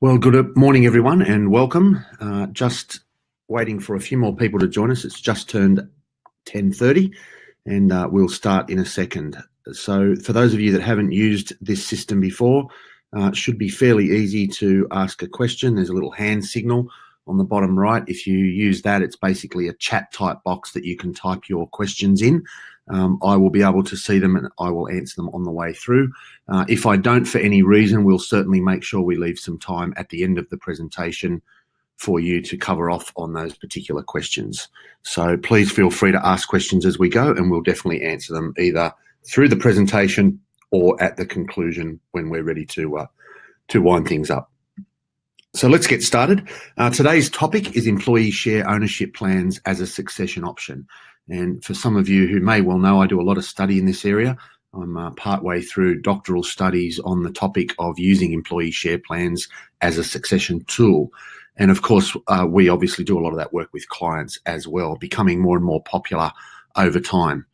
Well, good morning, everyone, and welcome. Just waiting for a few more people to join us. It's just turned 10:30, and we'll start in a second. So for those of you that haven't used this system before, it should be fairly easy to ask a question. There's a little hand signal on the bottom right. If you use that, it's basically a chat type box that you can type your questions in. I will be able to see them and I will answer them on the way through. If I don't for any reason, we'll certainly make sure we leave some time at the end of the presentation for you to cover off on those particular questions. So please feel free to ask questions as we go, and we'll definitely answer them either through the presentation or at the conclusion when we're ready to wind things up. So let's get started. Today's topic is employee share ownership plans as a succession option. And for some of you who may well know, I do a lot of study in this area. I'm partway through doctoral studies on the topic of using employee share plans as a succession tool. And of course, we obviously do a lot of that work with clients as well, becoming more and more popular over time.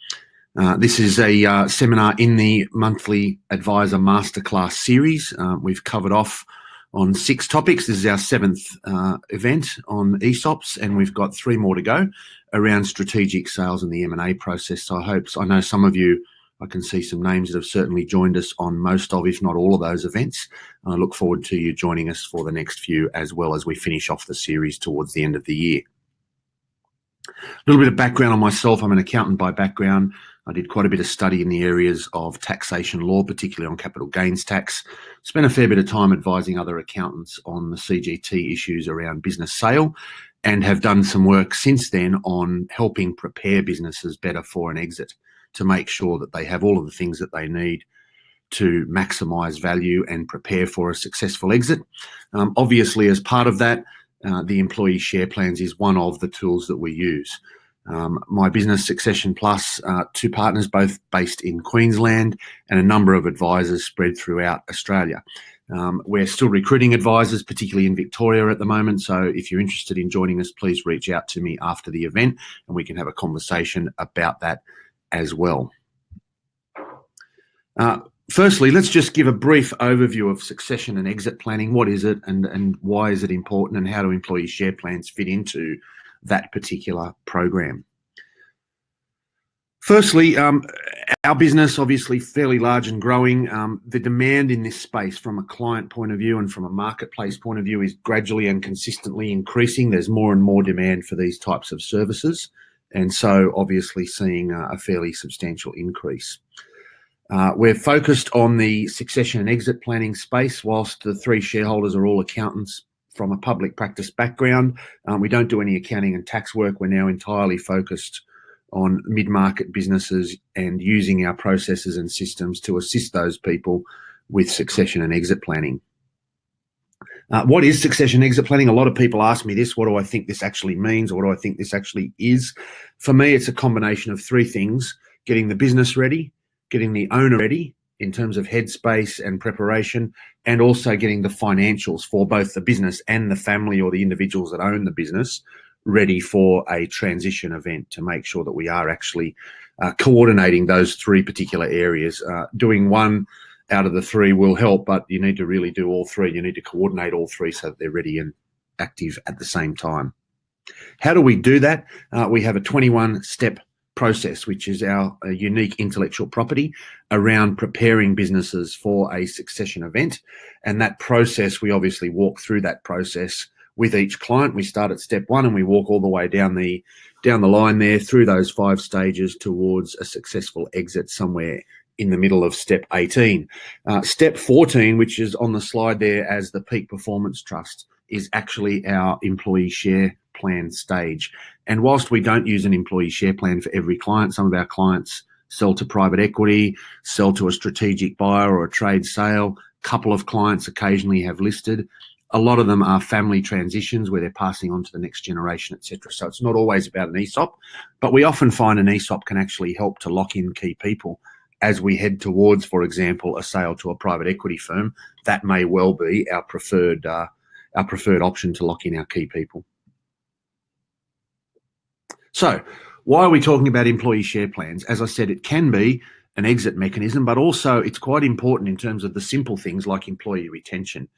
This is a seminar in the monthly Advisor Masterclass series. We've covered off on 6 topics. This is our 7th event on ESOPs, and we've got 3 more to go around strategic sales and the M&A process. So I know some of you, I can see some names that have certainly joined us on most of, if not all of those events. And I look forward to you joining us for the next few as well as we finish off the series towards the end of the year. A little bit of background on myself. I'm an accountant by background. I did quite a bit of study in the areas of taxation law, particularly on capital gains tax. Spent a fair bit of time advising other accountants on the CGT issues around business sale, and have done some work since then on helping prepare businesses better for an exit, to make sure that they have all of the things that they need to maximise value and prepare for a successful exit. Obviously, as part of that, the employee share plans is one of the tools that we use. My business, Succession Plus, 2 partners, both based in Queensland, and a number of advisors spread throughout Australia. We're still recruiting advisors, particularly in Victoria at the moment. So if you're interested in joining us, please reach out to me after the event and we can have a conversation about that as well. Firstly, let's just give a brief overview of succession and exit planning. What is it, and why is it important, and how do employee share plans fit into that particular program? Firstly, our business, obviously fairly large and growing. The demand in this space from a client point of view and from a marketplace point of view is gradually and consistently increasing. There's more and more demand for these types of services, and so obviously seeing a fairly substantial increase. We're focused on the succession and exit planning space. Whilst the 3 shareholders are all accountants from a public practice background, we don't do any accounting and tax work. We're now entirely focused on mid-market businesses and using our processes and systems to assist those people with succession and exit planning. What is succession exit planning? A lot of people ask me this. What do I think this actually means, or what do I think this actually is? For me, it's a combination of 3 things: getting the business ready, getting the owner ready in terms of headspace and preparation, and also getting the financials for both the business and the family or the individuals that own the business ready for a transition event, to make sure that we are actually coordinating those 3 particular areas. Doing one out of the 3 will help, but you need to really do all 3. You need to coordinate all 3 so that they're ready and active at the same time. How do we do that? We have a 21-step process, which is our unique intellectual property around preparing businesses for a succession event. And that process, we obviously walk through that process with each client. We start at step 1 and we walk all the way down the line there through those 5 stages towards a successful exit somewhere in the middle of step 18. Step 14, which is on the slide there as the Peak Performance Trust, is actually our employee share plan stage. And whilst we don't use an employee share plan for every client, some of our clients sell to private equity, sell to a strategic buyer or a trade sale. A couple of clients occasionally have listed. A lot of them are family transitions where they're passing on to the next generation, etc. So it's not always about an ESOP, but we often find an ESOP can actually help to lock in key people as we head towards, for example, a sale to a private equity firm. That may well be our preferred option to lock in our key people. So why are we talking about employee share plans? As I said, it can be an exit mechanism, but also it's quite important in terms of the simple things like employee retention.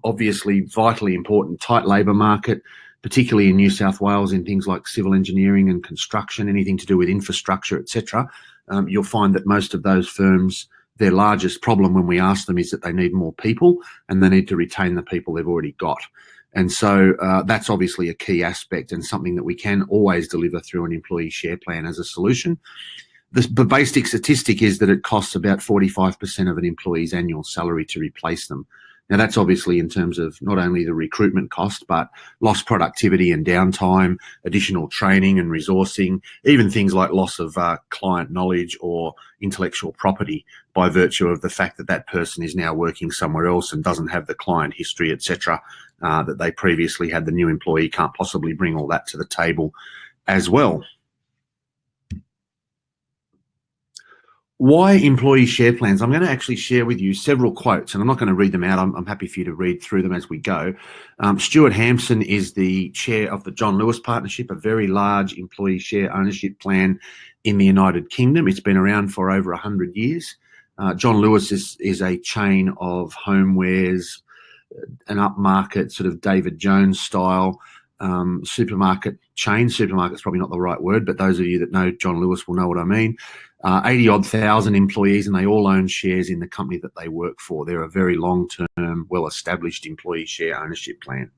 Obviously, vitally important, tight labour market, particularly in New South Wales in things like civil engineering and construction, anything to do with infrastructure, etc. You'll find that most of those firms, their largest problem when we ask them is that they need more people and they need to retain the people they've already got. And so that's obviously a key aspect and something that we can always deliver through an employee share plan as a solution. The basic statistic is that it costs about 45% of an employee's annual salary to replace them. Now, that's obviously in terms of not only the recruitment cost, but lost productivity and downtime, additional training and resourcing, even things like loss of client knowledge or intellectual property by virtue of the fact that that person is now working somewhere else and doesn't have the client history, etc., that they previously had. The new employee can't possibly bring all that to the table as well. Why employee share plans? I'm going to actually share with you several quotes, and I'm not going to read them out. I'm happy for you to read through them as we go. Stuart Hampson is the chair of the John Lewis Partnership, a very large employee share ownership plan in the United Kingdom. It's been around for over 100 years. John Lewis is a chain of homewares, an upmarket sort of David Jones style supermarket chain. Supermarket's probably not the right word, but those of you that know John Lewis will know what I mean. 80-odd thousand employees, and they all own shares in the company that they work for. They're a very long-term, well-established employee share ownership plan.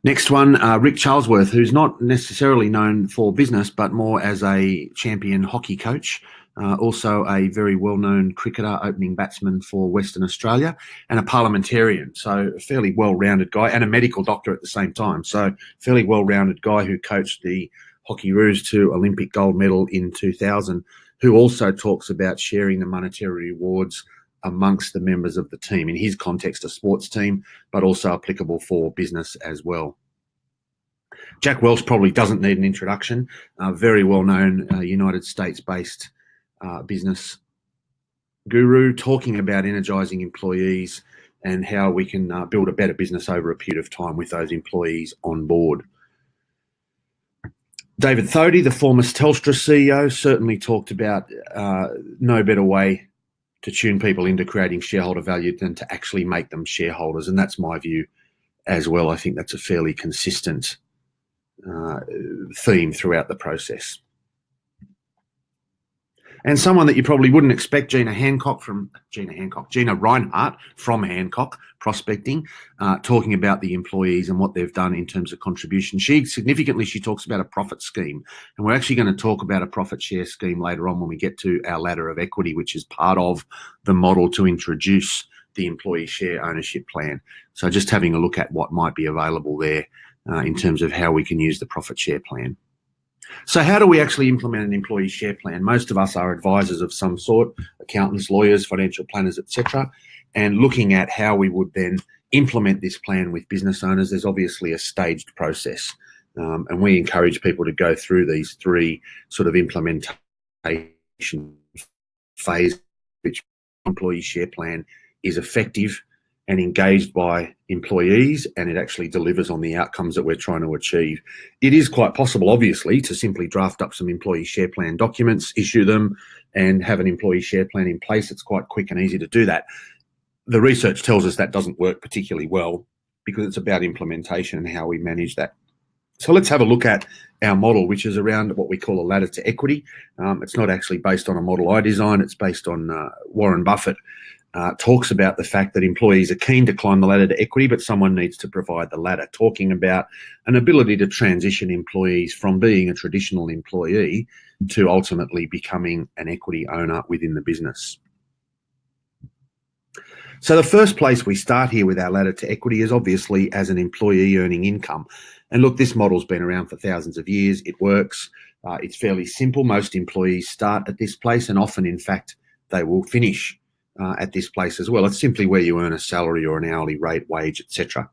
Next one, Rick Charlesworth, who's not necessarily known for business, but more as a champion hockey coach. Also a very well-known cricketer, opening batsman for Western Australia, and a parliamentarian. So a fairly well-rounded guy, and a medical doctor at the same time. So fairly well-rounded guy who coached the Hockey Roos to Olympic gold medal in 2000, who also talks about sharing the monetary rewards amongst the members of the team. In his context, a sports team, but also applicable for business as well. Jack Welch probably doesn't need an introduction. Very well-known United States-based business guru, talking about energizing employees and how we can build a better business over a period of time with those employees on board. David Thodey, the former Telstra CEO, certainly talked about no better way to tune people into creating shareholder value than to actually make them shareholders. And that's my view as well. I think that's a fairly consistent theme throughout the process. And someone that you probably wouldn't expect, Gina Reinhart from Hancock Prospecting, talking about the employees and what they've done in terms of contribution. She talks about a profit scheme. And we're actually going to talk about a profit share scheme later on when we get to our ladder of equity, which is part of the model to introduce the employee share ownership plan. So just having a look at what might be available there in terms of how we can use the profit share plan. So how do we actually implement an employee share plan? Most of us are advisors of some sort, accountants, lawyers, financial planners, etc. And looking at how we would then implement this plan with business owners, there's obviously a staged process. And we encourage people to go through these three sort of implementation phases, which employee share plan is effective and engaged by employees, and it actually delivers on the outcomes that we're trying to achieve. It is quite possible, obviously, to simply draft up some employee share plan documents, issue them, and have an employee share plan in place. It's quite quick and easy to do that. The research tells us that doesn't work particularly well because it's about implementation and how we manage that. So let's have a look at our model, which is around what we call a ladder to equity. It's not actually based on a model I designed. It's based on Warren Buffett. Talks about the fact that employees are keen to climb the ladder to equity, but someone needs to provide the ladder, talking about an ability to transition employees from being a traditional employee to ultimately becoming an equity owner within the business. So the first place we start here with our ladder to equity is obviously as an employee earning income. And look, this model's been around for thousands of years. It works. It's fairly simple. Most employees start at this place, and often, in fact, they will finish at this place as well. It's simply where you earn a salary or an hourly rate, wage, etc.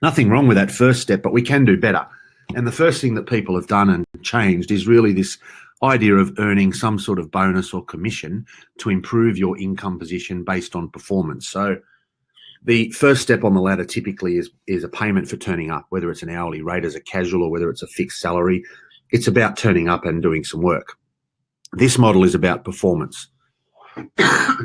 Nothing wrong with that first step, but we can do better. And the first thing that people have done and changed is really this idea of earning some sort of bonus or commission to improve your income position based on performance. So the first step on the ladder typically is a payment for turning up, whether it's an hourly rate as a casual or whether it's a fixed salary. It's about turning up and doing some work. This model is about performance.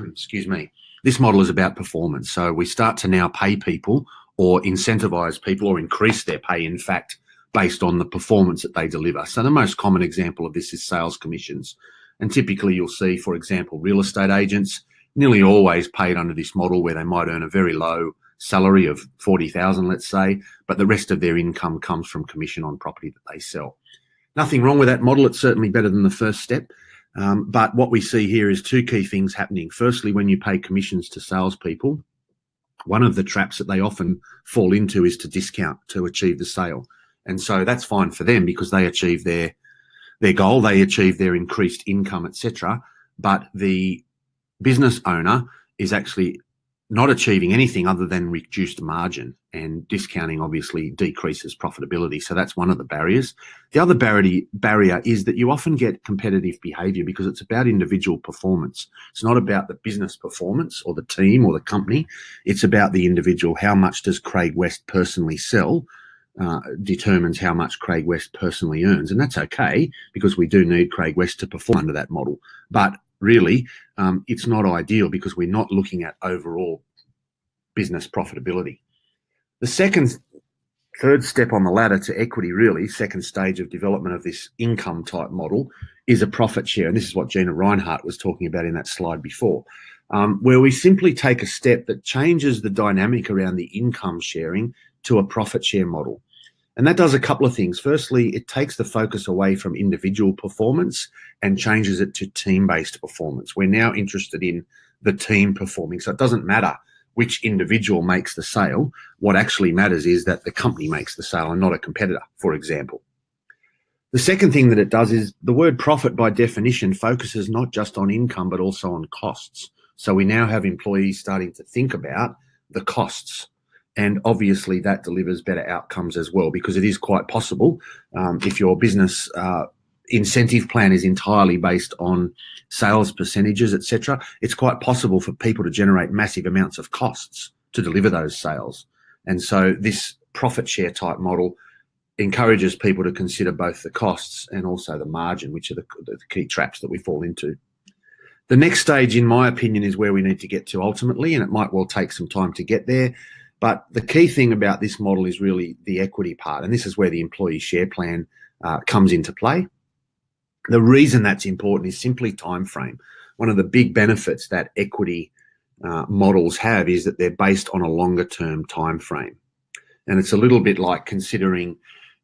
excuse me, this model is about performance. So we start to now pay people or incentivize people or increase their pay, in fact, based on the performance that they deliver. So the most common example of this is sales commissions. And typically you'll see, for example, real estate agents nearly always paid under this model where they might earn a very low salary of 40,000, let's say, but the rest of their income comes from commission on property that they sell. Nothing wrong with that model. It's certainly better than the first step. But what we see here is two key things happening. Firstly, when you pay commissions to salespeople, one of the traps that they often fall into is to discount to achieve the sale. And so that's fine for them because they achieve their goal, they achieve their increased income, etc. But the business owner is actually not achieving anything other than reduced margin, and discounting obviously decreases profitability. So that's one of the barriers. The other barrier is that you often get competitive behavior because it's about individual performance. It's not about the business performance or the team or the company. It's about the individual. How much does Craig West personally sell determines how much Craig West personally earns. And that's okay because we do need Craig West to perform under that model. But really, it's not ideal because we're not looking at overall business profitability. The third step on the ladder to equity, really, second stage of development of this income type model, is a profit share. And this is what Gina Reinhardt was talking about in that slide before, where we simply take a step that changes the dynamic around the income sharing to a profit share model. And that does a couple of things. Firstly, it takes the focus away from individual performance and changes it to team-based performance. We're now interested in the team performing. So it doesn't matter which individual makes the sale. What actually matters is that the company makes the sale and not a competitor, for example. The second thing that it does is the word profit by definition focuses not just on income, but also on costs. So we now have employees starting to think about the costs. And obviously that delivers better outcomes as well, because it is quite possible if your business incentive plan is entirely based on sales percentages, etc., it's quite possible for people to generate massive amounts of costs to deliver those sales. And so this profit share type model encourages people to consider both the costs and also the margin, which are the key traps that we fall into. The next stage, in my opinion, is where we need to get to ultimately, and it might well take some time to get there. But the key thing about this model is really the equity part, and this is where the employee share plan comes into play. The reason that's important is simply time frame. One of the big benefits that equity models have is that they're based on a longer term time frame. And it's a little bit like considering,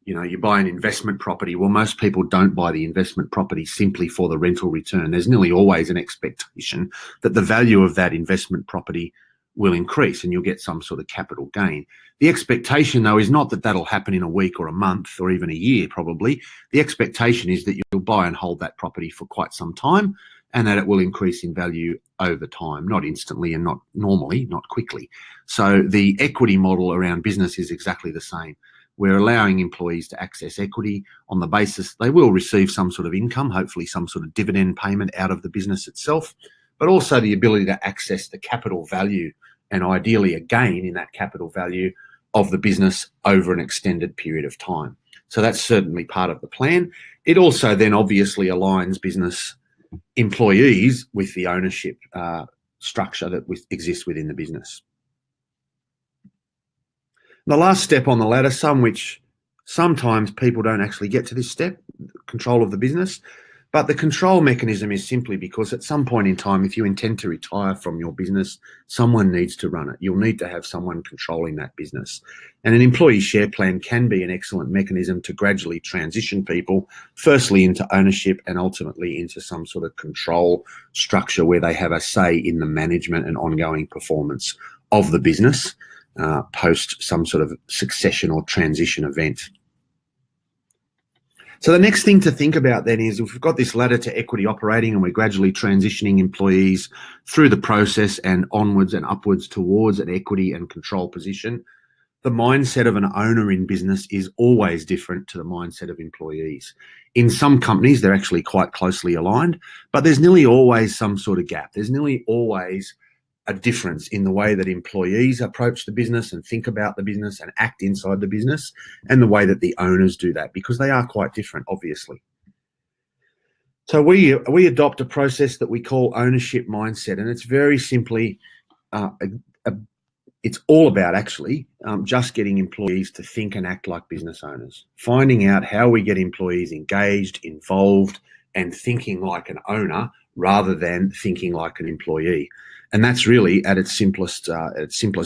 you buy an investment property. Well, most people don't buy the investment property simply for the rental return. There's nearly always an expectation that the value of that investment property will increase and you'll get some sort of capital gain. The expectation, though, is not that that'll happen in a week or a month or even a year, probably. The expectation is that you'll buy and hold that property for quite some time and that it will increase in value over time, not instantly and not normally, not quickly. So the equity model around business is exactly the same. We're allowing employees to access equity on the basis they will receive some sort of income, hopefully some sort of dividend payment out of the business itself, but also the ability to access the capital value and ideally a gain in that capital value of the business over an extended period of time. So that's certainly part of the plan. It also then obviously aligns business employees with the ownership structure that exists within the business. The last step on the ladder, which sometimes people don't actually get to this step, control of the business, but the control mechanism is simply because at some point in time, if you intend to retire from your business, someone needs to run it. You'll need to have someone controlling that business. And an employee share plan can be an excellent mechanism to gradually transition people, firstly into ownership and ultimately into some sort of control structure where they have a say in the management and ongoing performance of the business post some sort of succession or transition event. So the next thing to think about then is if we've got this ladder to equity operating and we're gradually transitioning employees through the process and onwards and upwards towards an equity and control position, the mindset of an owner in business is always different to the mindset of employees. In some companies, they're actually quite closely aligned, but there's nearly always some sort of gap. There's nearly always a difference in the way that employees approach the business and think about the business and act inside the business and the way that the owners do that, because they are quite different, obviously. So we adopt a process that we call ownership mindset, and it's very simply, it's all about actually just getting employees to think and act like business owners, finding out how we get employees engaged, involved, and thinking like an owner rather than thinking like an employee. And that's really at its simplest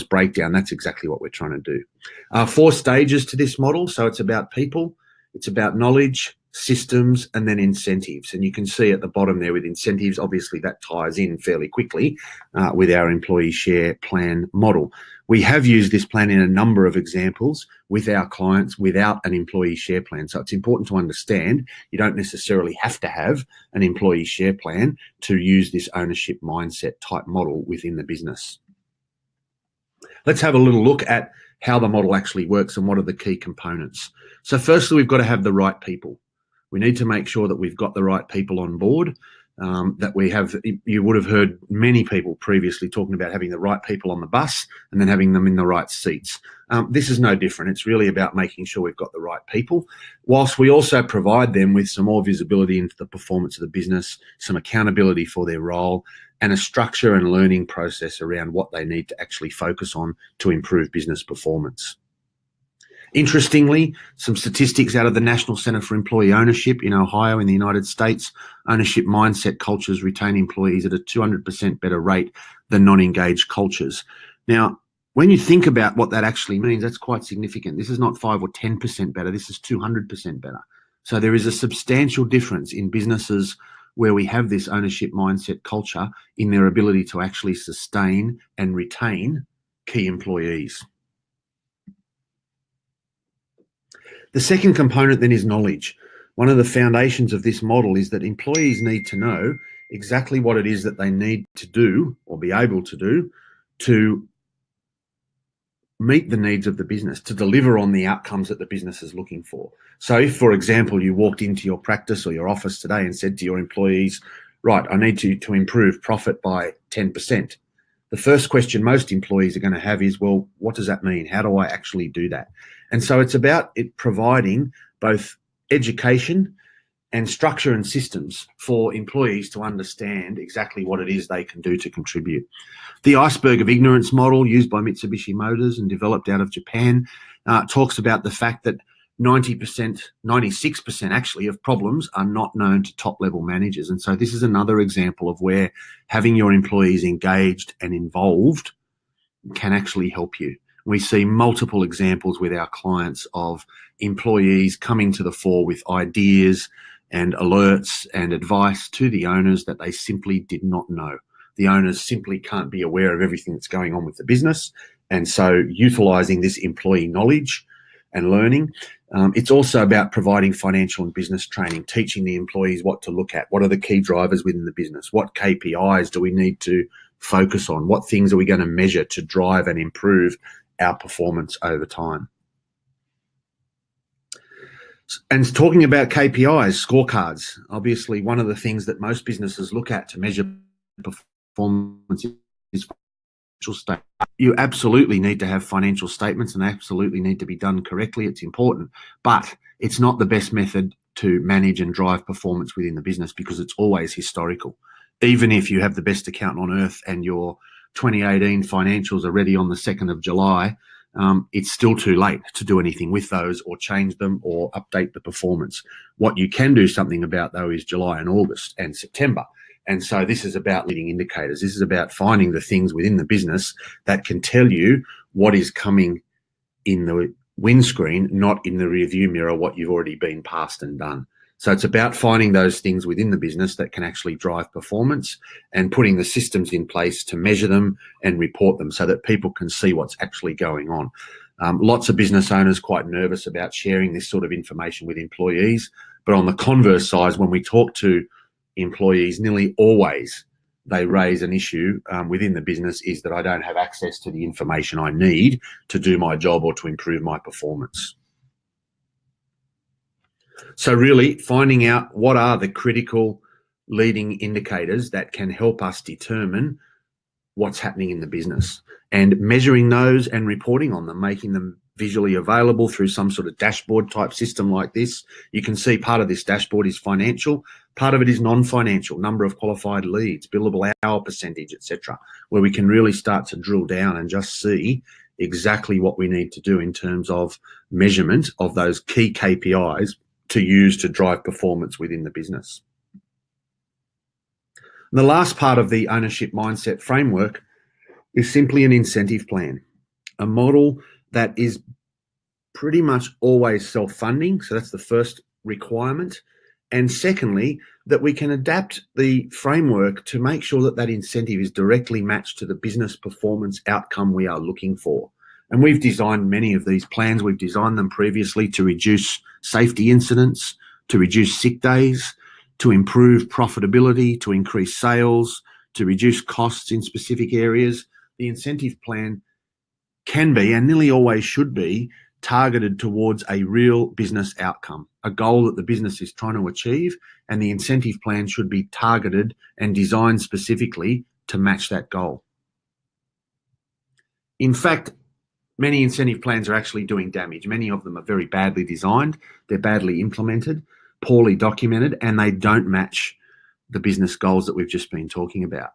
breakdown. That's exactly what we're trying to do. 4 stages to this model. So it's about people, it's about knowledge, systems, and then incentives. And you can see at the bottom there with incentives, obviously that ties in fairly quickly with our employee share plan model. We have used this plan in a number of examples with our clients without an employee share plan. So it's important to understand you don't necessarily have to have an employee share plan to use this ownership mindset type model within the business. Let's have a little look at how the model actually works and what are the key components. So firstly, we've got to have the right people. We need to make sure that we've got the right people on board, that we have. You would have heard many people previously talking about having the right people on the bus and then having them in the right seats. This is no different. It's really about making sure we've got the right people, whilst we also provide them with some more visibility into the performance of the business, some accountability for their role, and a structure and learning process around what they need to actually focus on to improve business performance. Interestingly, some statistics out of the National Centre for Employee Ownership in Ohio in the United States, ownership mindset cultures retain employees at a 200% better rate than non-engaged cultures. Now, when you think about what that actually means, that's quite significant. This is not 5 or 10% better, this is 200% better. So there is a substantial difference in businesses where we have this ownership mindset culture in their ability to actually sustain and retain key employees. The second component then is knowledge. One of the foundations of this model is that employees need to know exactly what it is that they need to do or be able to do to meet the needs of the business, to deliver on the outcomes that the business is looking for. So if, for example, you walked into your practice or your office today and said to your employees, right, I need to improve profit by 10%. The first question most employees are going to have is, well, what does that mean? How do I actually do that? And so it's about it providing both education and structure and systems for employees to understand exactly what it is they can do to contribute. The iceberg of ignorance model used by Mitsubishi Motors and developed out of Japan talks about the fact that 90%, 96% actually of problems are not known to top level managers. And so this is another example of where having your employees engaged and involved can actually help you. We see multiple examples with our clients of employees coming to the fore with ideas and alerts and advice to the owners that they simply did not know. The owners simply can't be aware of everything that's going on with the business. And so utilizing this employee knowledge and learning. It's also about providing financial and business training, teaching the employees what to look at. What are the key drivers within the business? What KPIs do we need to focus on? What things are we going to measure to drive and improve our performance over time? And talking about KPIs, scorecards, obviously one of the things that most businesses look at to measure performance is financial statements. You absolutely need to have financial statements and absolutely need to be done correctly. It's important, but it's not the best method to manage and drive performance within the business because it's always historical. Even if you have the best accountant on earth and your 2018 financials are ready on the 2nd of July, it's still too late to do anything with those or change them or update the performance. What you can do something about, though, is July and August and September. And so this is about leading indicators. This is about finding the things within the business that can tell you what is coming in the windscreen, not in the rearview mirror, what you've already been past and done. So it's about finding those things within the business that can actually drive performance and putting the systems in place to measure them and report them so that people can see what's actually going on. Lots of business owners quite nervous about sharing this sort of information with employees. But on the converse side, when we talk to employees, nearly always they raise an issue within the business is that I don't have access to the information I need to do my job or to improve my performance. So really finding out what are the critical leading indicators that can help us determine what's happening in the business and measuring those and reporting on them, making them visually available through some sort of dashboard type system like this. You can see part of this dashboard is financial, part of it is non-financial, number of qualified leads, billable hour percentage, etc., where we can really start to drill down and just see exactly what we need to do in terms of measurement of those key KPIs to use to drive performance within the business. And the last part of the ownership mindset framework is simply an incentive plan, a model that is pretty much always self-funding. So that's the first requirement. And secondly, that we can adapt the framework to make sure that that incentive is directly matched to the business performance outcome we are looking for. And we've designed many of these plans. We've designed them previously to reduce safety incidents, to reduce sick days, to improve profitability, to increase sales, to reduce costs in specific areas. The incentive plan can be, and nearly always should be, targeted towards a real business outcome, a goal that the business is trying to achieve, and the incentive plan should be targeted and designed specifically to match that goal. In fact, many incentive plans are actually doing damage. Many of them are very badly designed, they're badly implemented, poorly documented, and they don't match the business goals that we've just been talking about.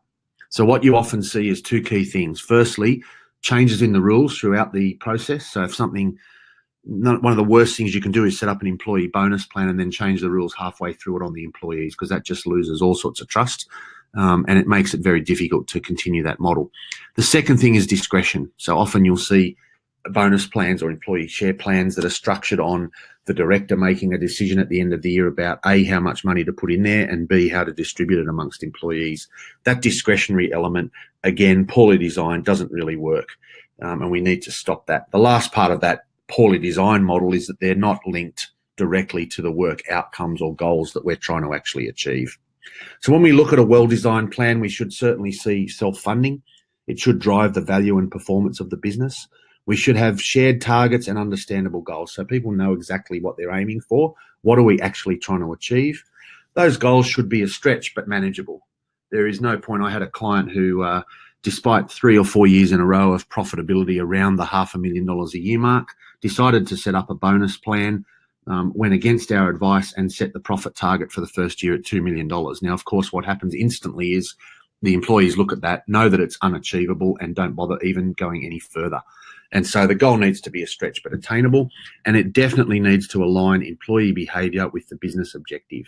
So what you often see is two key things. Firstly, changes in the rules throughout the process. So if one of the worst things you can do is set up an employee bonus plan and then change the rules halfway through it on the employees, because that just loses all sorts of trust, and it makes it very difficult to continue that model. The second thing is discretion. So often you'll see bonus plans or employee share plans that are structured on the director making a decision at the end of the year about A, how much money to put in there, and B, how to distribute it amongst employees. That discretionary element, again, poorly designed, doesn't really work, and we need to stop that. The last part of that poorly designed model is that they're not linked directly to the work outcomes or goals that we're trying to actually achieve. So when we look at a well-designed plan, we should certainly see self-funding. It should drive the value and performance of the business. We should have shared targets and understandable goals, so people know exactly what they're aiming for. What are we actually trying to achieve? Those goals should be a stretch but manageable. There is no point. I had a client who, despite 3 or 4 years in a row of profitability around the $500,000 a year mark, decided to set up a bonus plan, went against our advice and set the profit target for the first year at $2 million. Now, of course, what happens instantly is the employees look at that, know that it's unachievable, and don't bother even going any further. And so the goal needs to be a stretch but attainable, and it definitely needs to align employee behaviour with the business objective.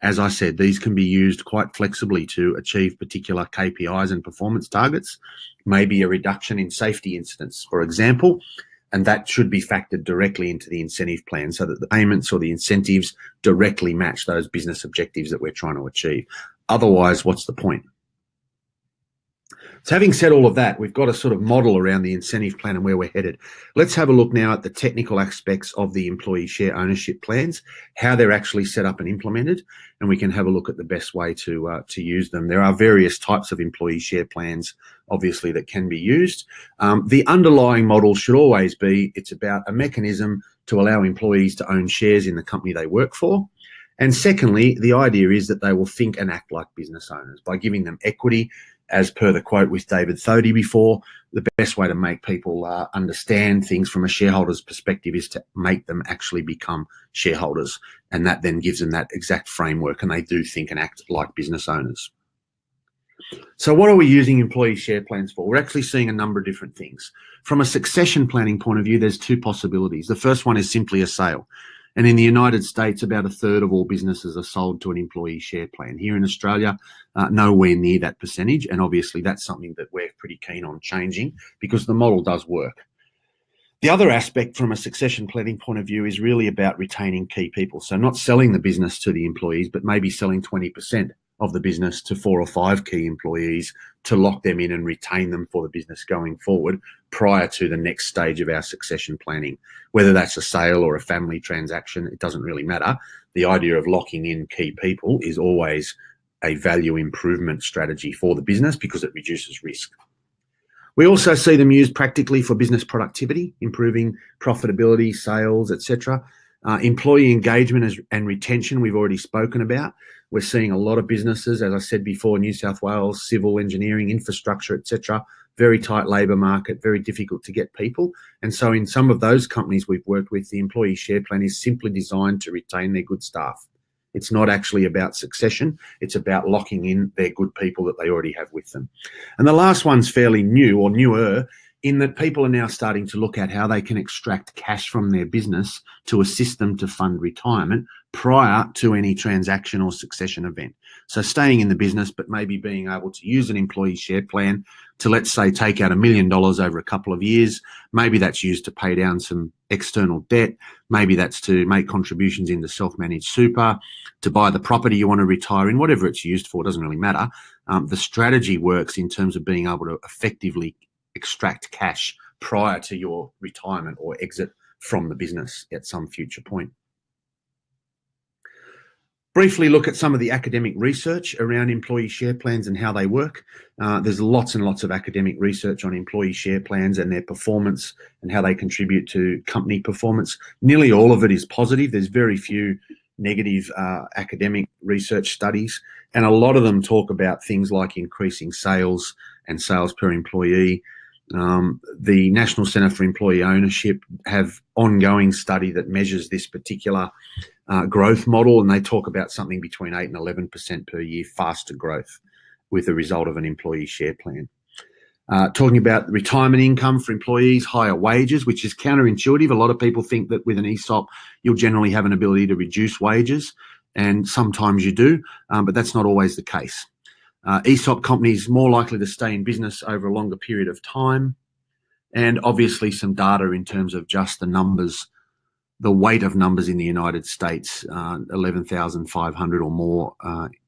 As I said, these can be used quite flexibly to achieve particular KPIs and performance targets, maybe a reduction in safety incidents, for example, and that should be factored directly into the incentive plan so that the payments or the incentives directly match those business objectives that we're trying to achieve. Otherwise, what's the point? So having said all of that, we've got a sort of model around the incentive plan and where we're headed. Let's have a look now at the technical aspects of the employee share ownership plans, how they're actually set up and implemented, and we can have a look at the best way to use them. There are various types of employee share plans, obviously, that can be used. The underlying model should always be, it's about a mechanism to allow employees to own shares in the company they work for. And secondly, the idea is that they will think and act like business owners by giving them equity. As per the quote with David Thodey before, the best way to make people understand things from a shareholder's perspective is to make them actually become shareholders. And that then gives them that exact framework, and they do think and act like business owners. So what are we using employee share plans for? We're actually seeing a number of different things. From a succession planning point of view, there's two possibilities. The first one is simply a sale. And in the United States, about 1/3 of all businesses are sold to an employee share plan. Here in Australia, nowhere near that percentage. And obviously that's something that we're pretty keen on changing because the model does work. The other aspect from a succession planning point of view is really about retaining key people. So not selling the business to the employees, but maybe selling 20% of the business to 4 or 5 key employees to lock them in and retain them for the business going forward prior to the next stage of our succession planning. Whether that's a sale or a family transaction, it doesn't really matter. The idea of locking in key people is always a value improvement strategy for the business because it reduces risk. We also see them used practically for business productivity, improving profitability, sales, etc. Employee engagement and retention we've already spoken about. We're seeing a lot of businesses, as I said before, New South Wales, civil engineering, infrastructure, etc. Very tight labour market, very difficult to get people. And so in some of those companies we've worked with, the employee share plan is simply designed to retain their good staff. It's not actually about succession. It's about locking in their good people that they already have with them. And the last one's fairly new or newer, in that people are now starting to look at how they can extract cash from their business to assist them to fund retirement prior to any transaction or succession event. So staying in the business, but maybe being able to use an employee share plan to, let's say, take out $1 million over a couple of years. Maybe that's used to pay down some external debt. Maybe that's to make contributions into self-managed super, to buy the property you want to retire in, whatever it's used for, doesn't really matter. The strategy works in terms of being able to effectively extract cash prior to your retirement or exit from the business at some future point. Briefly look at some of the academic research around employee share plans and how they work. There's lots and lots of academic research on employee share plans and their performance and how they contribute to company performance. Nearly all of it is positive. There's very few negative academic research studies, and a lot of them talk about things like increasing sales and sales per employee. The National Centre for Employee Ownership have ongoing study that measures this particular growth model, and they talk about something between 8 and 11% per year faster growth with the result of an employee share plan. Talking about retirement income for employees, higher wages, which is counterintuitive. A lot of people think that with an ESOP, you'll generally have an ability to reduce wages, and sometimes you do, but that's not always the case. ESOP companies more likely to stay in business over a longer period of time, and obviously some data in terms of just the numbers, the weight of numbers in the United States, 11,500 or more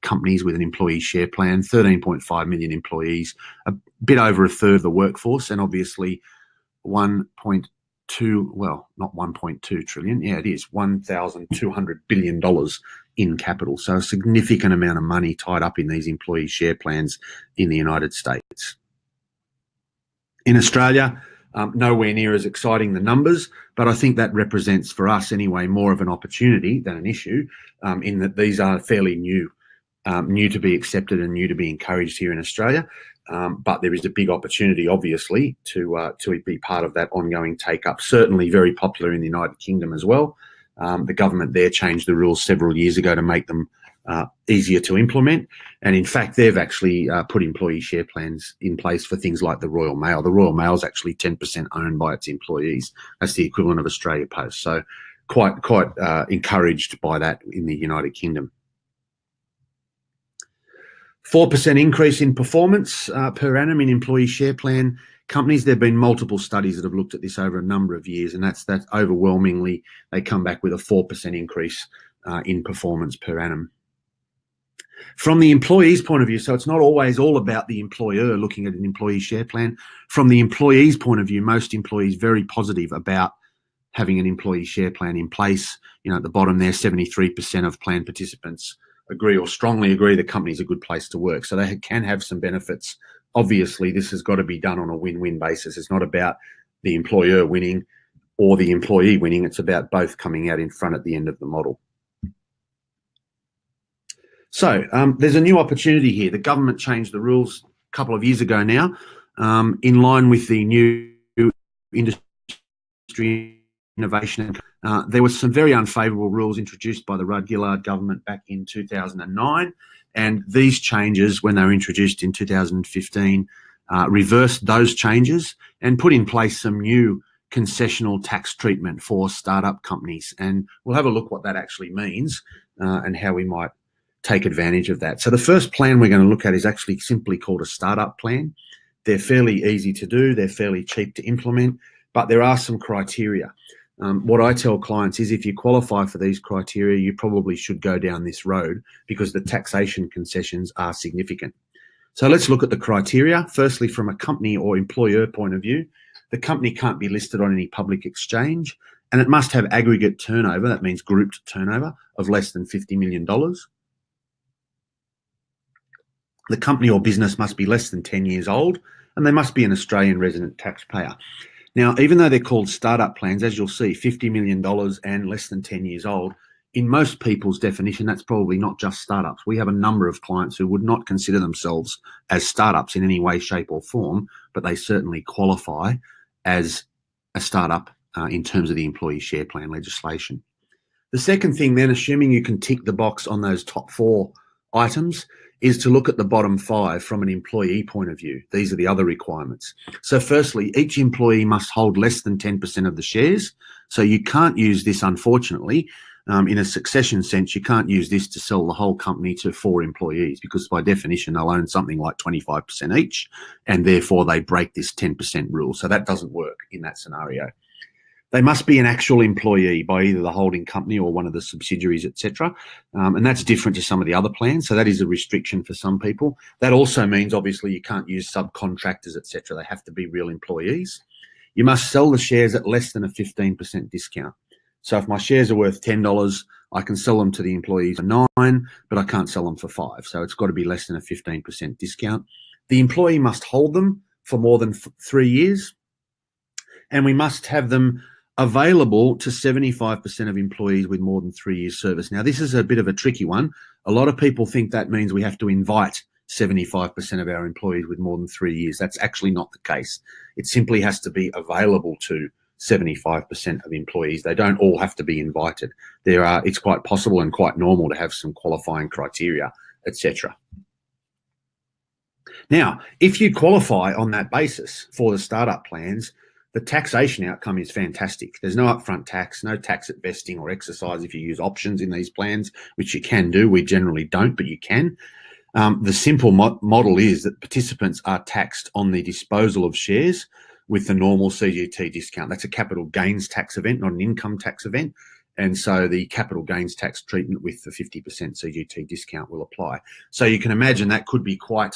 companies with an employee share plan, 13.5 million employees, a bit over a third of the workforce, and obviously 1.2, well, not 1.2 trillion, yeah, it is $1,200 billion in capital. So a significant amount of money tied up in these employee share plans in the United States. In Australia, nowhere near as exciting the numbers, but I think that represents for us anyway more of an opportunity than an issue, in that these are fairly new to be accepted and new to be encouraged here in Australia. But there is a big opportunity, obviously, to be part of that ongoing take-up. Certainly very popular in the United Kingdom as well. The government there changed the rules several years ago to make them easier to implement. And in fact, they've actually put employee share plans in place for things like the Royal Mail. The Royal Mail is actually 10% owned by its employees. That's the equivalent of Australia Post. So quite encouraged by that in the United Kingdom. 4% increase in performance per annum in employee share plan companies. There have been multiple studies that have looked at this over a number of years, and that's overwhelmingly, they come back with a 4% increase in performance per annum. From the employee's point of view, so it's not always all about the employer looking at an employee share plan. From the employee's point of view, most employees very positive about having an employee share plan in place. You know, at the bottom there, 73% of plan participants agree or strongly agree the company's a good place to work. So they can have some benefits. Obviously, this has got to be done on a win-win basis. It's not about the employer winning or the employee winning. It's about both coming out in front at the end of the model. So there's a new opportunity here. The government changed the rules a couple of years ago now, in line with the new industry innovation. There were some very unfavourable rules introduced by the Rudd-Gillard government back in 2009, and these changes, when they were introduced in 2015, reversed those changes and put in place some new concessional tax treatment for startup companies. And we'll have a look what that actually means and how we might take advantage of that. So the first plan we're going to look at is actually simply called a startup plan. They're fairly easy to do. They're fairly cheap to implement, but there are some criteria. What I tell clients is if you qualify for these criteria, you probably should go down this road because the taxation concessions are significant. So let's look at the criteria. Firstly, from a company or employer point of view, the company can't be listed on any public exchange, and it must have aggregate turnover, that means grouped turnover, of less than $50 million. The company or business must be less than 10 years old, and they must be an Australian resident taxpayer. Now, even though they're called startup plans, as you'll see, $50 million and less than 10 years old, in most people's definition, that's probably not just startups. We have a number of clients who would not consider themselves as startups in any way, shape or form, but they certainly qualify as a startup in terms of the employee share plan legislation. The second thing then, assuming you can tick the box on those top 4 items, is to look at the bottom 5 from an employee point of view. These are the other requirements. So firstly, each employee must hold less than 10% of the shares. So you can't use this, unfortunately, in a succession sense, you can't use this to sell the whole company to 4 employees, because by definition, they'll own something like 25% each, and therefore they break this 10% rule. So that doesn't work in that scenario. They must be an actual employee by either the holding company or one of the subsidiaries, etc. And that's different to some of the other plans. So that is a restriction for some people. That also means, obviously, you can't use subcontractors, etc. They have to be real employees. You must sell the shares at less than a 15% discount. So if my shares are worth $10, I can sell them to the employees for $9, but I can't sell them for $5. So it's got to be less than a 15% discount. The employee must hold them for more than 3 years, and we must have them available to 75% of employees with more than 3 years service. Now, this is a bit of a tricky one. A lot of people think that means we have to invite 75% of our employees with more than 3 years. That's actually not the case. It simply has to be available to 75% of employees. They don't all have to be invited. It's quite possible and quite normal to have some qualifying criteria, etc. Now, if you qualify on that basis for the startup plans, the taxation outcome is fantastic. There's no upfront tax, no tax at vesting or exercise if you use options in these plans, which you can do. We generally don't, but you can. The simple model is that participants are taxed on the disposal of shares with the normal CGT discount. That's a capital gains tax event, not an income tax event. And so the capital gains tax treatment with the 50% CGT discount will apply. So you can imagine that could be quite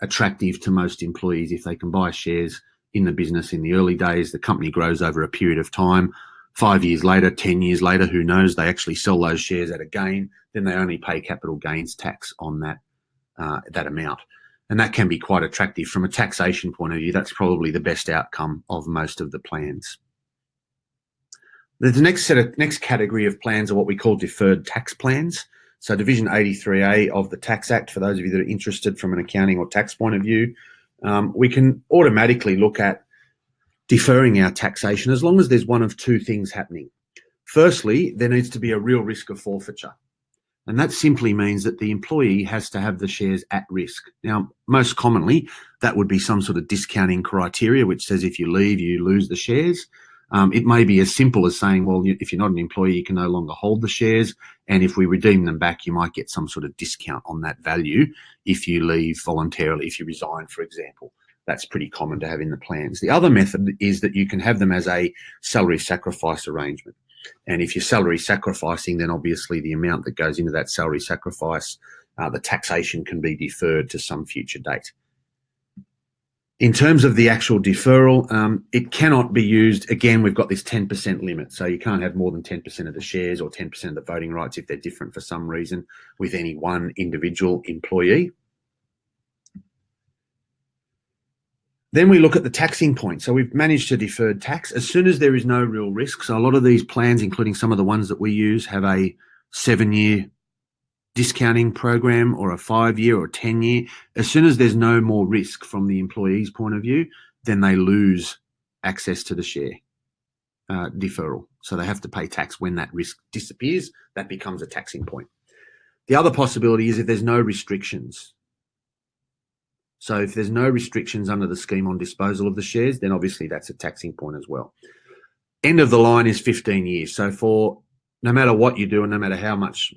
attractive to most employees if they can buy shares in the business in the early days. The company grows over a period of time. 5 years later, 10 years later, who knows, they actually sell those shares at a gain. Then they only pay capital gains tax on that amount. And that can be quite attractive from a taxation point of view. That's probably the best outcome of most of the plans. The next category of plans are what we call deferred tax plans. So Division 83A of the Tax Act, for those of you that are interested from an accounting or tax point of view, we can automatically look at deferring our taxation as long as there's one of 2 things happening. Firstly, there needs to be a real risk of forfeiture. And that simply means that the employee has to have the shares at risk. Now, most commonly, that would be some sort of discounting criteria, which says if you leave, you lose the shares. It may be as simple as saying, well, if you're not an employee, you can no longer hold the shares. And if we redeem them back, you might get some sort of discount on that value if you leave voluntarily, if you resign, for example. That's pretty common to have in the plans. The other method is that you can have them as a salary sacrifice arrangement. And if you're salary sacrificing, then obviously the amount that goes into that salary sacrifice, the taxation can be deferred to some future date. In terms of the actual deferral, it cannot be used. Again, we've got this 10% limit. So you can't have more than 10% of the shares or 10% of the voting rights if they're different for some reason with any one individual employee. Then we look at the taxing point. So we've managed to defer tax as soon as there is no real risk. So a lot of these plans, including some of the ones that we use, have a 7-year discounting program or a 5-year or 10-year. As soon as there's no more risk from the employee's point of view, then they lose access to the share deferral. So they have to pay tax when that risk disappears. That becomes a taxing point. The other possibility is if there's no restrictions. So if there's no restrictions under the scheme on disposal of the shares, then obviously that's a taxing point as well. End of the line is 15 years. So for no matter what you do and no matter how much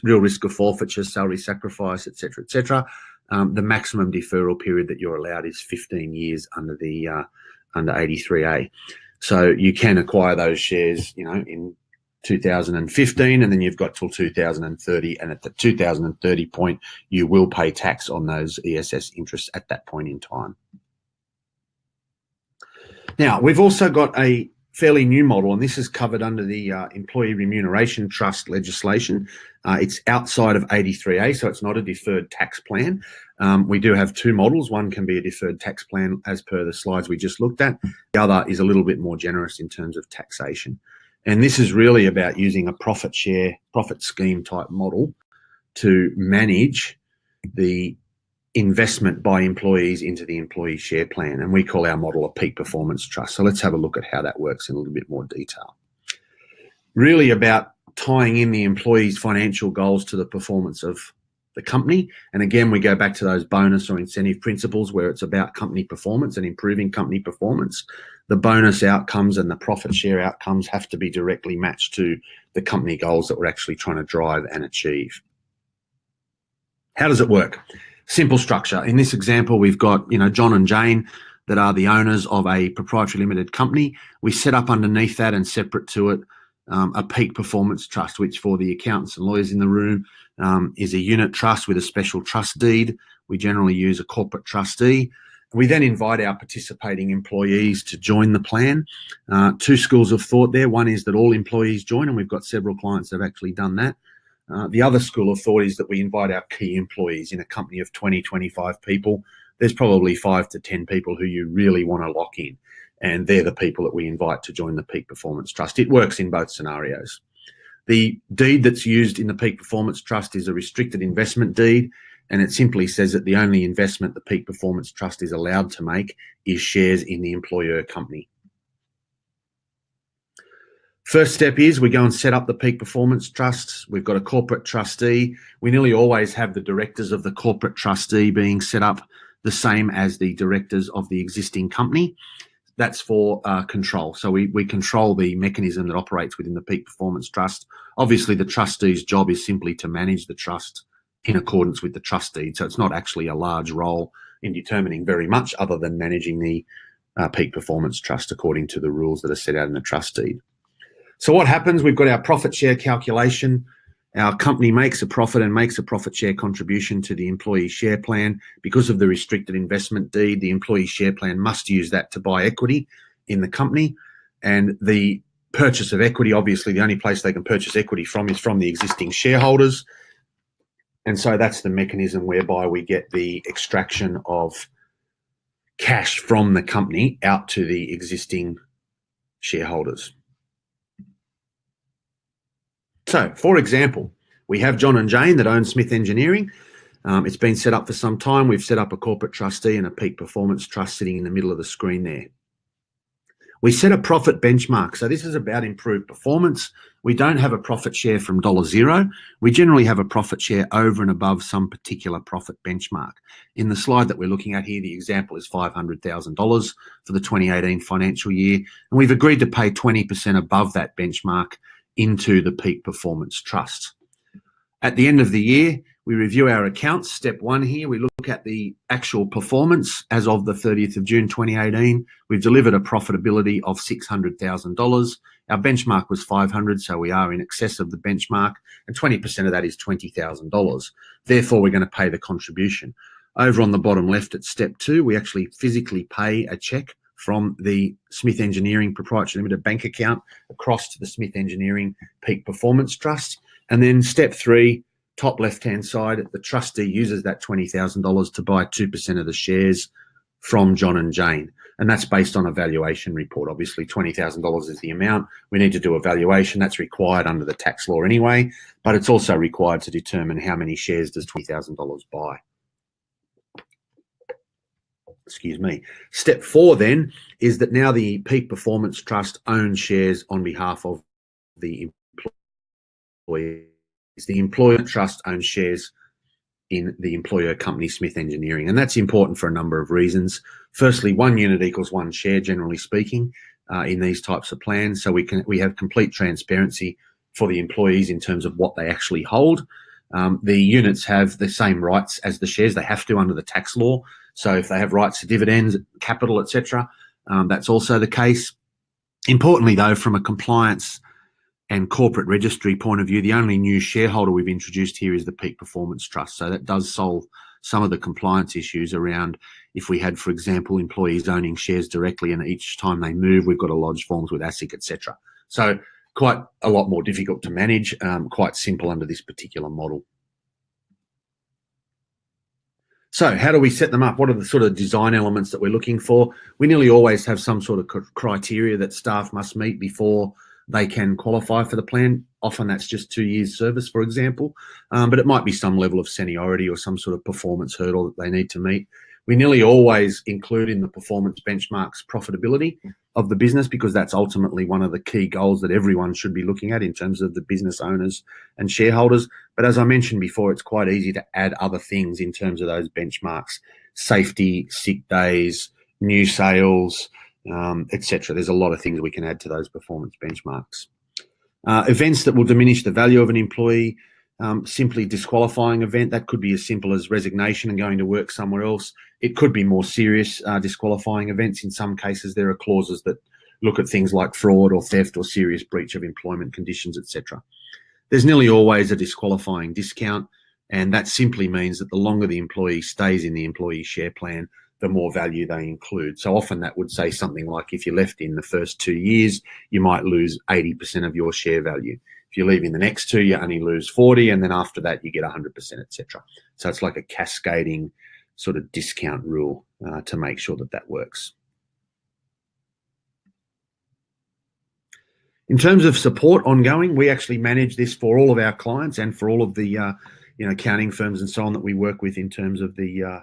real risk of forfeiture, salary sacrifice, et cetera, the maximum deferral period that you're allowed is 15 years under the under 83A. So you can acquire those shares, in 2015, and then you've got till 2030, and at the 2030 point, you will pay tax on those ESS interests at that point in time. Now, we've also got a fairly new model, and this is covered under the Employee Remuneration Trust legislation. It's outside of 83A, so it's not a deferred tax plan. We do have 2 models. One can be a deferred tax plan as per the slides we just looked at. The other is a little bit more generous in terms of taxation. And this is really about using a profit scheme type model to manage the investment by employees into the employee share plan. And we call our model a peak performance trust. So let's have a look at how that works in a little bit more detail. Really about tying in the employee's financial goals to the performance of the company. And again, we go back to those bonus or incentive principles where it's about company performance and improving company performance. The bonus outcomes and the profit share outcomes have to be directly matched to the company goals that we're actually trying to drive and achieve. How does it work? Simple structure. In this example, we've got, John and Jane that are the owners of a proprietary limited company. We set up underneath that and separate to it a peak performance trust, which for the accountants and lawyers in the room is a unit trust with a special trust deed. We generally use a corporate trustee. We then invite our participating employees to join the plan. Two schools of thought there. One is that all employees join, and we've got several clients that have actually done that. The other school of thought is that we invite our key employees. In a company of 20, 25 people, there's probably 5 to 10 people who you really want to lock in, and they're the people that we invite to join the Peak Performance Trust. It works in both scenarios. The deed that's used in the Peak Performance Trust is a restricted investment deed, and it simply says that the only investment the Peak Performance Trust is allowed to make is shares in the employer company. First step is we go and set up the Peak Performance Trust. We've got a corporate trustee. We nearly always have the directors of the corporate trustee being set up the same as the directors of the existing company. That's for control. So we control the mechanism that operates within the Peak Performance Trust. Obviously, the trustee's job is simply to manage the trust in accordance with the trust deed. So it's not actually a large role in determining very much other than managing the Peak Performance Trust according to the rules that are set out in the trust deed. So what happens? We've got our profit share calculation. Our company makes a profit and makes a profit share contribution to the employee share plan. Because of the restricted investment deed, the employee share plan must use that to buy equity in the company. And the purchase of equity, obviously the only place they can purchase equity from is from the existing shareholders. And so that's the mechanism whereby we get the extraction of cash from the company out to the existing shareholders. So, for example, we have John and Jane that own Smith Engineering. It's been set up for some time. We've set up a corporate trustee and a Peak Performance Trust sitting in the middle of the screen there. We set a profit benchmark. So this is about improved performance. We don't have a profit share from $0. We generally have a profit share over and above some particular profit benchmark. In the slide that we're looking at here, the example is $500,000 for the 2018 financial year. And we've agreed to pay 20% above that benchmark into the Peak Performance Trust. At the end of the year, we review our accounts. Step one here, we look at the actual performance as of the 30th of June 2018. We've delivered a profitability of $600,000. Our benchmark was $500,000, so we are in excess of the benchmark, and 20% of that is $20,000. Therefore, we're going to pay the contribution. Over on the bottom left at step two, we actually physically pay a check from the Smith Engineering Proprietary Limited bank account across to the Smith Engineering Peak Performance Trust. And then step three, top left-hand side, the trustee uses that $20,000 to buy 2% of the shares from John and Jane. And that's based on a valuation report. Obviously, $20,000 is the amount. We need to do a valuation. That's required under the tax law anyway, but it's also required to determine how many shares does $20,000 buy. Excuse me. Step four then is that now the Peak Performance Trust owns shares on behalf of the employees. The employer trust owns shares in the employer company Smith Engineering, and that's important for a number of reasons. Firstly, 1 unit equals 1 share, generally speaking, in these types of plans. So we have complete transparency for the employees in terms of what they actually hold. The units have the same rights as the shares. They have to under the tax law. So if they have rights to dividends, capital, etc., that's also the case. Importantly, though, from a compliance and corporate registry point of view, the only new shareholder we've introduced here is the Peak Performance Trust. So that does solve some of the compliance issues around if we had, for example, employees owning shares directly, and each time they move, we've got to lodge forms with ASIC, etc. So quite a lot more difficult to manage, quite simple under this particular model. So how do we set them up? What are the sort of design elements that we're looking for? We nearly always have some sort of criteria that staff must meet before they can qualify for the plan. Often that's just 2 years service, for example, but it might be some level of seniority or some sort of performance hurdle that they need to meet. We nearly always include in the performance benchmarks profitability of the business, because that's ultimately one of the key goals that everyone should be looking at in terms of the business owners and shareholders. But as I mentioned before, it's quite easy to add other things in terms of those benchmarks: safety, sick days, new sales, etc. There's a lot of things we can add to those performance benchmarks. Events that will diminish the value of an employee, simply disqualifying event. That could be as simple as resignation and going to work somewhere else. It could be more serious disqualifying events. In some cases, there are clauses that look at things like fraud or theft or serious breach of employment conditions, etc. There's nearly always a disqualifying discount, and that simply means that the longer the employee stays in the employee share plan, the more value they include. So often that would say something like, if you left in the first 2 years, you might lose 80% of your share value. If you leave in the next 2, you only lose 40, and then after that you get 100%, etc. So it's like a cascading sort of discount rule to make sure that that works. In terms of support ongoing, we actually manage this for all of our clients and for all of the accounting firms and so on that we work with in terms of the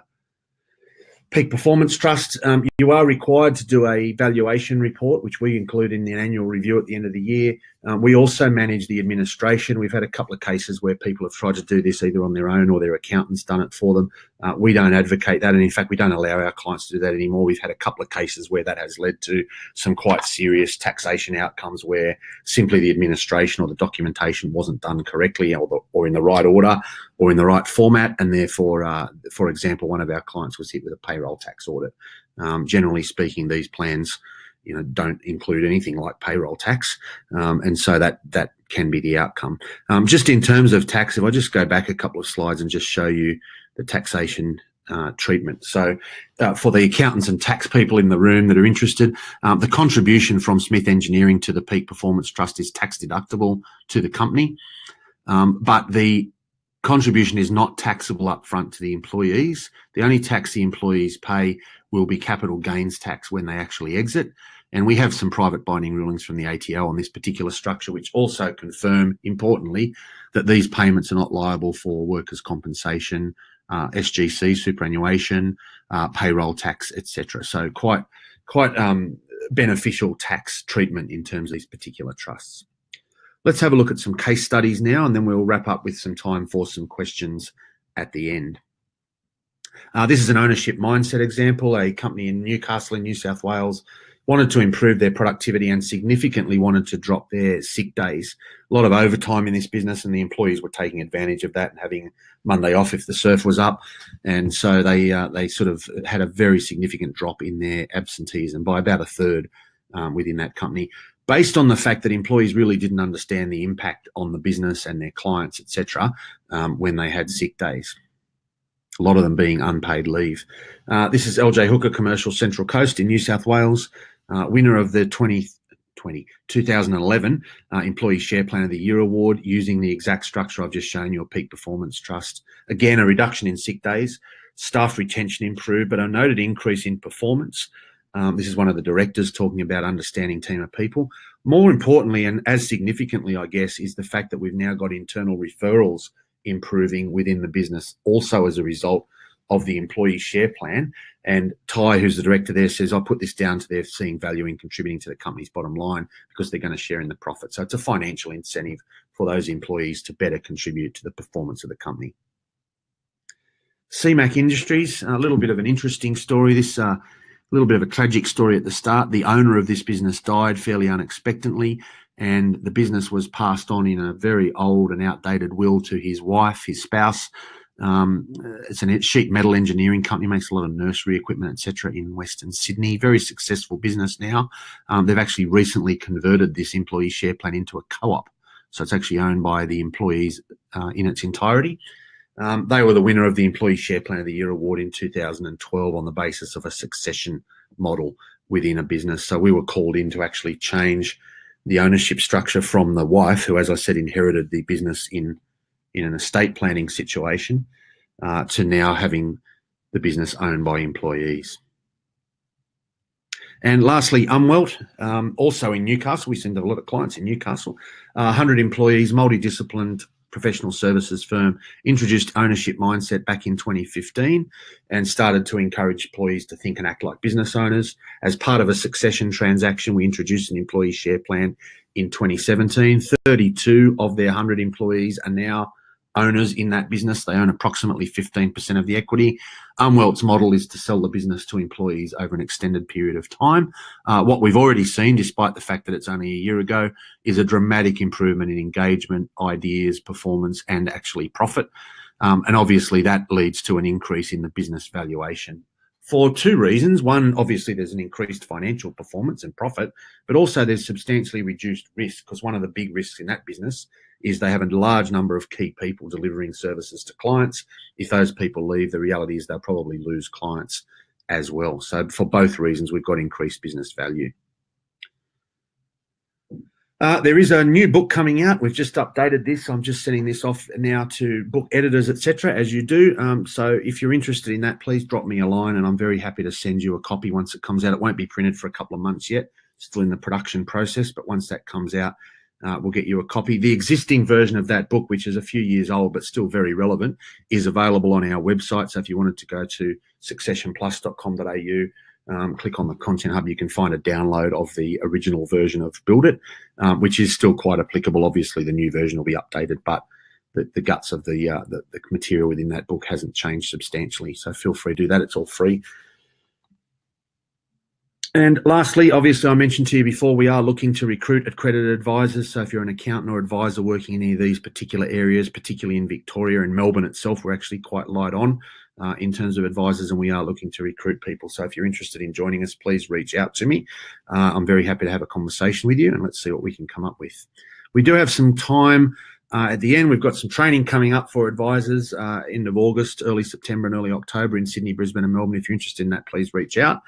Peak Performance Trust. You are required to do a valuation report, which we include in the annual review at the end of the year. We also manage the administration. We've had a couple of cases where people have tried to do this either on their own or their accountant's done it for them. We don't advocate that, and in fact, we don't allow our clients to do that anymore. We've had a couple of cases where that has led to some quite serious taxation outcomes, where simply the administration or the documentation wasn't done correctly or in the right order or in the right format, and therefore, for example, one of our clients was hit with a payroll tax audit. Generally speaking, these plans don't include anything like payroll tax, and so that can be the outcome. Just in terms of tax, if I just go back a couple of slides and just show you the taxation treatment. So for the accountants and tax people in the room that are interested, the contribution from Smith Engineering to the Peak Performance Trust is tax deductible to the company, but the contribution is not taxable up front to the employees. The only tax the employees pay will be capital gains tax when they actually exit. And we have some private binding rulings from the ATO on this particular structure, which also confirm, importantly, that these payments are not liable for workers' compensation, SGC, superannuation, payroll tax, etc. So quite beneficial tax treatment in terms of these particular trusts. Let's have a look at some case studies now, and then we'll wrap up with some time for some questions at the end. This is an ownership mindset example. A company in Newcastle in New South Wales wanted to improve their productivity and significantly wanted to drop their sick days. A lot of overtime in this business, and the employees were taking advantage of that and having Monday off if the surf was up. And so they sort of had a very significant drop in their absenteeism by about a third within that company, based on the fact that employees really didn't understand the impact on the business and their clients, etc., when they had sick days. A lot of them being unpaid leave. This is LJ Hooker Commercial Central Coast in New South Wales, winner of the 2011 Employee Share Plan of the Year Award, using the exact structure I've just shown you, a Peak Performance Trust. Again, a reduction in sick days, staff retention improved, but a noted increase in performance. This is one of the directors talking about understanding team of people. More importantly, and as significantly, I guess, is the fact that we've now got internal referrals improving within the business, also as a result of the employee share plan. And Ty, who's the director there, says, I put this down to their seeing value in contributing to the company's bottom line because they're going to share in the profit. So it's a financial incentive for those employees to better contribute to the performance of the company. CMAC Industries, a little bit of an interesting story. This a little bit of a tragic story at the start. The owner of this business died fairly unexpectedly, and the business was passed on in a very old and outdated will to his wife, his spouse. It's a sheet metal engineering company, makes a lot of nursery equipment, etc., in Western Sydney. Very successful business now. They've actually recently converted this employee share plan into a co-op, so it's actually owned by the employees in its entirety. They were the winner of the Employee Share Plan of the Year Award in 2012 on the basis of a succession model within a business. So we were called in to actually change the ownership structure from the wife, who, as I said, inherited the business in an estate planning situation, to now having the business owned by employees. And lastly, Umwelt, also in Newcastle. We send a lot of clients in Newcastle. 100 employees, multidisciplined professional services firm, introduced ownership mindset back in 2015 and started to encourage employees to think and act like business owners. As part of a succession transaction, we introduced an employee share plan in 2017. 32 of their 100 employees are now owners in that business. They own approximately 15% of the equity. Umwelt's model is to sell the business to employees over an extended period of time. What we've already seen, despite the fact that it's only a year ago, is a dramatic improvement in engagement, ideas, performance, and actually profit. And obviously that leads to an increase in the business valuation for two reasons. One, obviously there's an increased financial performance and profit, but also there's substantially reduced risk, because one of the big risks in that business is they have a large number of key people delivering services to clients. If those people leave, the reality is they'll probably lose clients as well. So for both reasons, we've got increased business value. There is a new book coming out. We've just updated this. I'm just sending this off now to book editors, etc., as you do. So if you're interested in that, please drop me a line and I'm very happy to send you a copy once it comes out. It won't be printed for a couple of months yet, still in the production process, but once that comes out, we'll get you a copy. The existing version of that book, which is a few years old but still very relevant, is available on our website. So if you wanted to go to successionplus.com.au, click on the Content Hub, you can find a download of the original version of Build It, which is still quite applicable. Obviously, the new version will be updated, but the guts of the material within that book hasn't changed substantially. So feel free to do that. It's all free. And lastly, obviously, I mentioned to you before, we are looking to recruit accredited advisors. So if you're an accountant or advisor working in any of these particular areas, particularly in Victoria and Melbourne itself, we're actually quite light on in terms of advisors, and we are looking to recruit people. So if you're interested in joining us, please reach out to me. I'm very happy to have a conversation with you, and let's see what we can come up with. We do have some time at the end. We've got some training coming up for advisors end of August, early September and early October in Sydney, Brisbane and Melbourne. If you're interested in that, please reach out.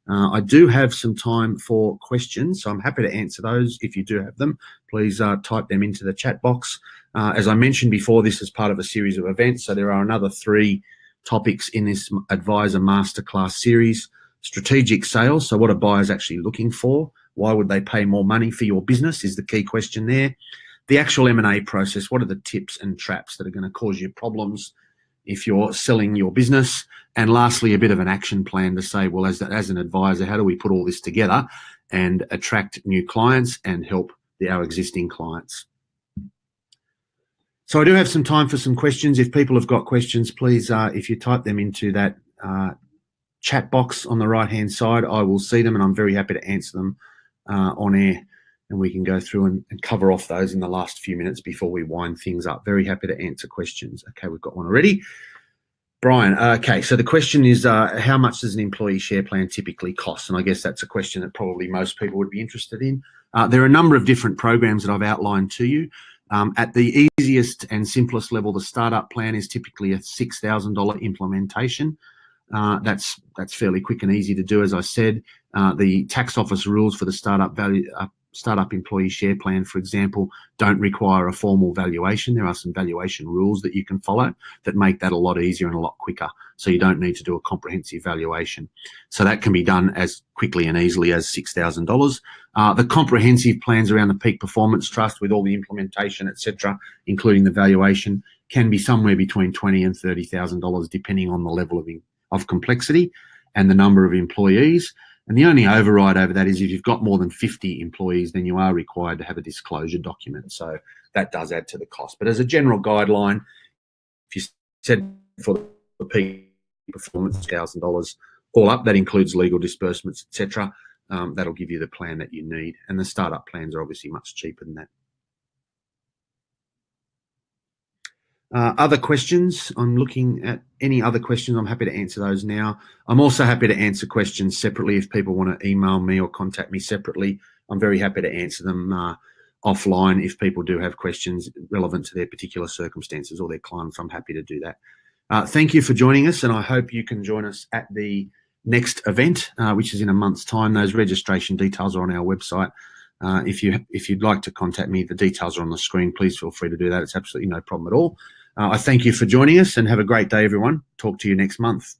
I do have some time for questions, so I'm happy to answer those. If you do have them, please type them into the chat box. As I mentioned before, this is part of a series of events, so there are another 3 topics in this Advisor Masterclass series. Strategic sales, so what are buyers actually looking for? Why would they pay more money for your business is the key question there. The actual M&A process, what are the tips and traps that are going to cause you problems if you're selling your business? And lastly, a bit of an action plan to say, well, as an advisor, how do we put all this together and attract new clients and help our existing clients? So I do have some time for some questions. If people have got questions, please, if you type them into that chat box on the right-hand side, I will see them and I'm very happy to answer them on air. And we can go through and cover off those in the last few minutes before we wind things up. Very happy to answer questions. Okay, we've got one already. Brian, okay, so the question is, how much does an employee share plan typically cost? And I guess that's a question that probably most people would be interested in. There are a number of different programs that I've outlined to you. At the easiest and simplest level, the startup plan is typically a $6,000 implementation. That's fairly quick and easy to do, as I said. The tax office rules for the startup employee share plan, for example, don't require a formal valuation. There are some valuation rules that you can follow that make that a lot easier and a lot quicker. So you don't need to do a comprehensive valuation. So that can be done as quickly and easily as $6,000. The comprehensive plans around the Peak Performance Trust with all the implementation, etc., including the valuation, can be somewhere between $20,000 and $30,000, depending on the level of complexity and the number of employees. And the only override over that is if you've got more than 50 employees, then you are required to have a disclosure document. So that does add to the cost. But as a general guideline, if you said for the peak performance, $1,000 all up, that includes legal disbursements, etc., that'll give you the plan that you need. And the startup plans are obviously much cheaper than that. Other questions? I'm looking at any other questions. I'm happy to answer those now. I'm also happy to answer questions separately if people want to email me or contact me separately. I'm very happy to answer them offline if people do have questions relevant to their particular circumstances or their clients. I'm happy to do that. Thank you for joining us, and I hope you can join us at the next event, which is in a month's time. Those registration details are on our website. If you'd like to contact me, the details are on the screen. Please feel free to do that. It's absolutely no problem at all. I thank you for joining us and have a great day, everyone. Talk to you next month.